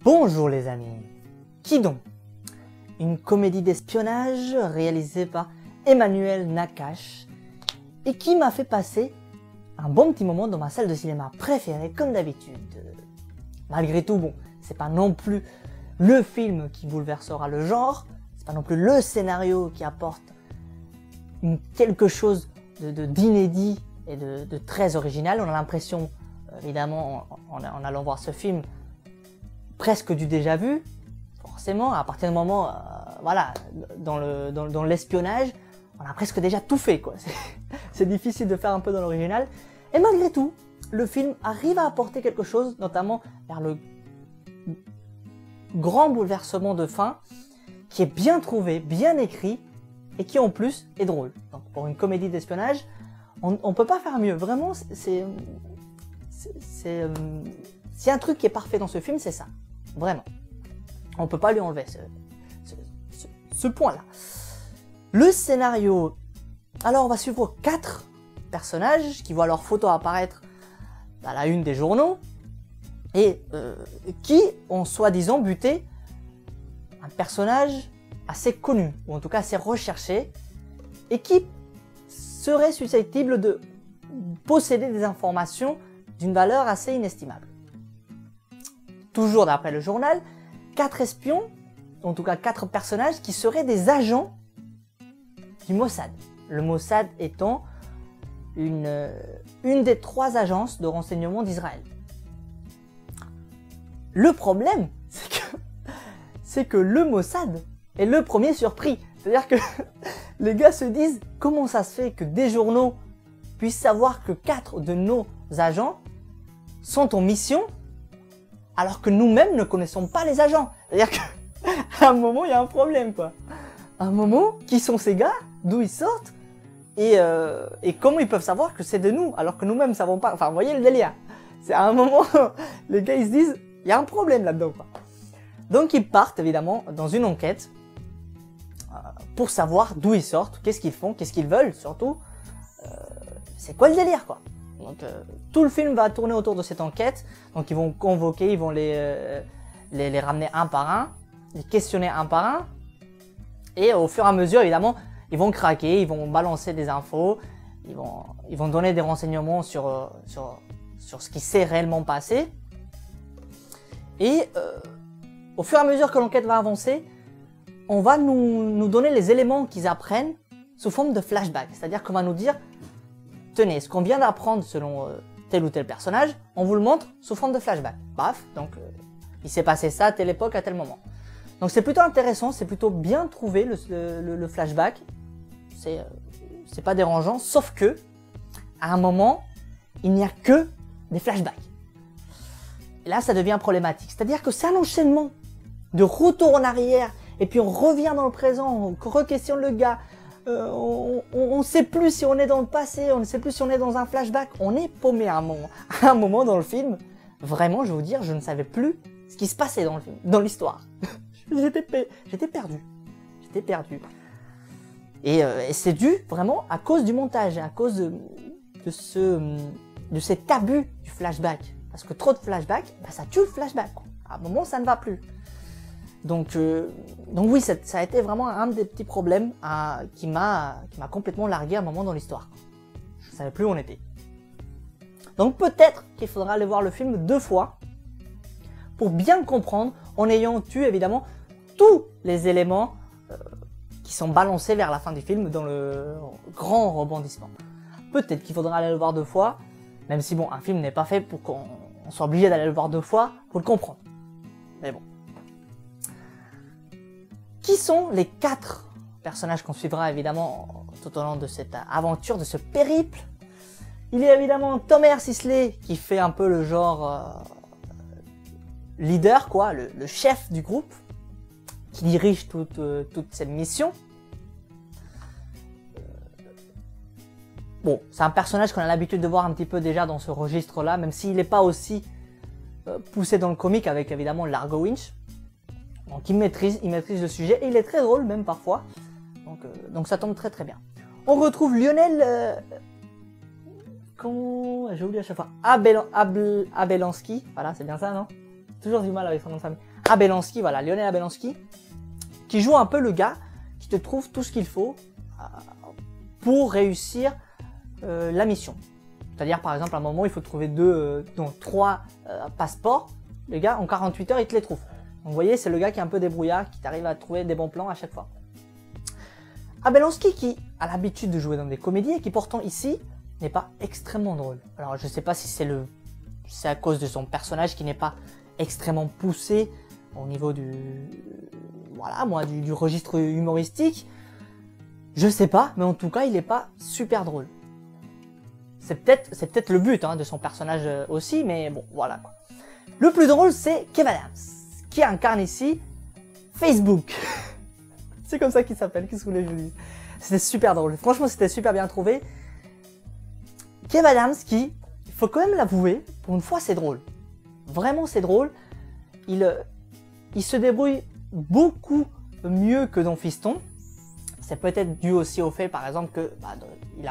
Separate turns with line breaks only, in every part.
Bonjour les amis. Qui donc? Une comédie d'espionnage réalisée par Emmanuel Nakache et qui m'a fait passer un bon petit moment dans ma salle de cinéma préférée comme d'habitude. Malgré tout, bon, c'est pas non plus le film qui bouleversera le genre, c'est pas non plus le scénario qui apporte quelque chose d'inédit et de très original. On a l'impression, évidemment, en allant voir ce film, presque du déjà vu, forcément, à partir du moment, voilà, dans l'espionnage, on a presque déjà tout fait, quoi. C'est difficile de faire un peu dans l'original. Et malgré tout, le film arrive à apporter quelque chose, notamment vers le grand bouleversement de fin, qui est bien trouvé, bien écrit, et qui en plus est drôle. Donc pour une comédie d'espionnage, on peut pas faire mieux. Vraiment, c'est un truc qui est parfait dans ce film, c'est ça. Vraiment. On peut pas lui enlever ce point-là. Le scénario. Alors on va suivre 4 personnages qui voient leurs photos apparaître à la une des journaux et qui ont soi-disant buté un personnage assez connu, ou en tout cas assez recherché, et qui serait susceptible de posséder des informations d'une valeur assez inestimable. Toujours d'après le journal, 4 espions, en tout cas 4 personnages qui seraient des agents du Mossad. Le Mossad étant une des 3 agences de renseignement d'Israël. Le problème, c'est que le Mossad est le premier surpris. C'est-à-dire que les gars se disent, comment ça se fait que des journaux puissent savoir que 4 de nos agents sont en mission alors que nous-mêmes ne connaissons pas les agents. C'est-à-dire qu'à un moment, il y a un problème, quoi. À un moment, qui sont ces gars? D'où ils sortent? Et comment ils peuvent savoir que c'est de nous, alors que nous-mêmes ne savons pas? Enfin, vous voyez le délire. C'est à un moment, les gars, ils se disent, il y a un problème là-dedans, quoi. Donc, ils partent, évidemment, dans une enquête pour savoir d'où ils sortent, qu'est-ce qu'ils font, qu'est-ce qu'ils veulent, surtout. C'est quoi le délire, quoi? Donc, tout le film va tourner autour de cette enquête. Donc, ils vont convoquer, ils vont les ramener un par un, les questionner un par un. Et au fur et à mesure, évidemment, ils vont craquer, ils vont balancer des infos, ils vont donner des renseignements sur ce qui s'est réellement passé. Et au fur et à mesure que l'enquête va avancer, on va nous donner les éléments qu'ils apprennent sous forme de flashback. C'est-à-dire qu'on va nous dire, tenez, ce qu'on vient d'apprendre selon tel ou tel personnage, on vous le montre sous forme de flashback. Bref, donc il s'est passé ça à telle époque, à tel moment. Donc c'est plutôt intéressant, c'est plutôt bien trouvé le flashback. C'est pas dérangeant, sauf que à un moment, il n'y a que des flashbacks. Et là, ça devient problématique. C'est-à-dire que c'est un enchaînement de retour en arrière, et puis on revient dans le présent, on re-questionne le gars. On ne sait plus si on est dans le passé, on ne sait plus si on est dans un flashback. On est paumé à un moment dans le film. Vraiment, je vais vous dire, je ne savais plus ce qui se passait dans le film, dans l'histoire. J'étais perdu. J'étais perdu. Et c'est dû vraiment à cause du montage, à cause de cet abus du flashback. Parce que trop de flashback, bah, ça tue le flashback, quoi. À un moment, ça ne va plus. Donc oui, ça a été vraiment un des petits problèmes qui m'a complètement largué à un moment dans l'histoire. Je ne savais plus où on était. Donc peut-être qu'il faudra aller voir le film 2 fois pour bien comprendre, en ayant eu évidemment tous les éléments qui sont balancés vers la fin du film dans le grand rebondissement. Peut-être qu'il faudra aller le voir 2 fois, même si bon, un film n'est pas fait pour qu'on soit obligé d'aller le voir 2 fois pour le comprendre. Mais bon. Qui sont les 4 personnages qu'on suivra évidemment tout au long de cette aventure, de ce périple? Il y a évidemment Tomer Sisley qui fait un peu le genre leader, quoi, le chef du groupe, qui dirige toute cette mission. Bon, c'est un personnage qu'on a l'habitude de voir un petit peu déjà dans ce registre-là, même s'il n'est pas aussi poussé dans le comique avec évidemment Largo Winch. Donc il maîtrise le sujet et il est très drôle même parfois. Donc ça tombe très très bien. On retrouve Lionel... j'ai oublié à chaque fois. Abelansky. Voilà, c'est bien ça, non? Toujours du mal avec son nom de famille. Abelansky, voilà, Lionel Abelansky, qui joue un peu le gars qui te trouve tout ce qu'il faut pour réussir la mission. C'est-à-dire, par exemple, à un moment, il faut trouver 3 passeports. Le gars, en 48 heures, il te les trouve. Donc, vous voyez, c'est le gars qui est un peu débrouillard, qui t'arrive à trouver des bons plans à chaque fois. Abelansky, qui a l'habitude de jouer dans des comédies et qui pourtant ici n'est pas extrêmement drôle. Alors, je sais pas si c'est à cause de son personnage qui n'est pas extrêmement poussé au niveau du registre humoristique. Je sais pas, mais en tout cas, il n'est pas super drôle. C'est peut-être le but de son personnage aussi, mais bon, voilà quoi. Le plus drôle, c'est Kev Adams, qui incarne ici Facebook. C'est comme ça qu'il s'appelle, qu'est-ce que vous voulez que je dise? C'était super drôle, franchement c'était super bien trouvé. Kev Adams qui, il faut quand même l'avouer, pour une fois c'est drôle. Vraiment c'est drôle. Il se débrouille beaucoup mieux que Don Fiston. C'est peut-être dû aussi au fait par exemple que il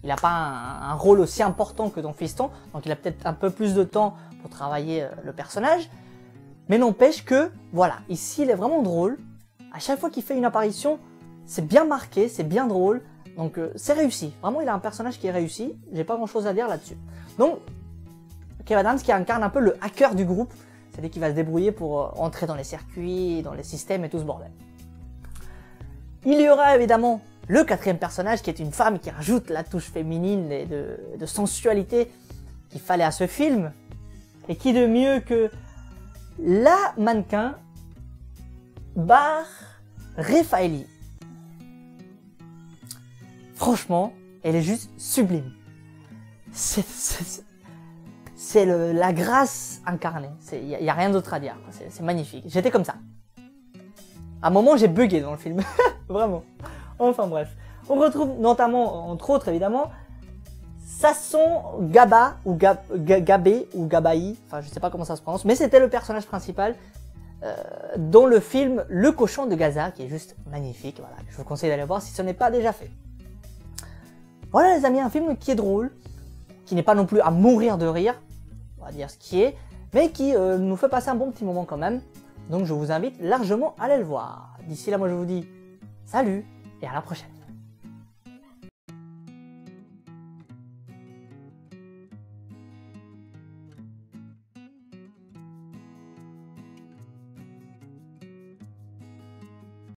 n'a pas un rôle aussi important que Don Fiston, donc il a peut-être un peu plus de temps pour travailler le personnage. Mais n'empêche que, voilà, ici il est vraiment drôle. À chaque fois qu'il fait une apparition, c'est bien marqué, c'est bien drôle. Donc c'est réussi. Vraiment, il a un personnage qui est réussi. J'ai pas grand chose à dire là-dessus. Donc, Kev Adams qui incarne un peu le hacker du groupe. C'est-à-dire qu'il va se débrouiller pour entrer dans les circuits, dans les systèmes et tout ce bordel. Il y aura évidemment le 4e personnage qui est une femme qui rajoute la touche féminine et de sensualité qu'il fallait à ce film. Et qui de mieux que la mannequin Bar Refaeli. Franchement, elle est juste sublime. C'est la grâce incarnée. Il y a rien d'autre à dire. C'est magnifique. J'étais comme ça. À un moment, j'ai bugué dans le film. Vraiment. Enfin bref. On retrouve notamment, entre autres évidemment, Sasson Gaba ou Gabé ou Gabaï. Enfin, je sais pas comment ça se prononce. Mais c'était le personnage principal dans le film Le Cochon de Gaza, qui est juste magnifique. Voilà, je vous conseille d'aller voir si ce n'est pas déjà fait. Voilà les amis, un film qui est drôle, qui n'est pas non plus à mourir de rire, on va dire ce qui est, mais qui nous fait passer un bon petit moment quand même. Donc je vous invite largement à aller le voir. D'ici là, moi je vous dis salut et à la prochaine.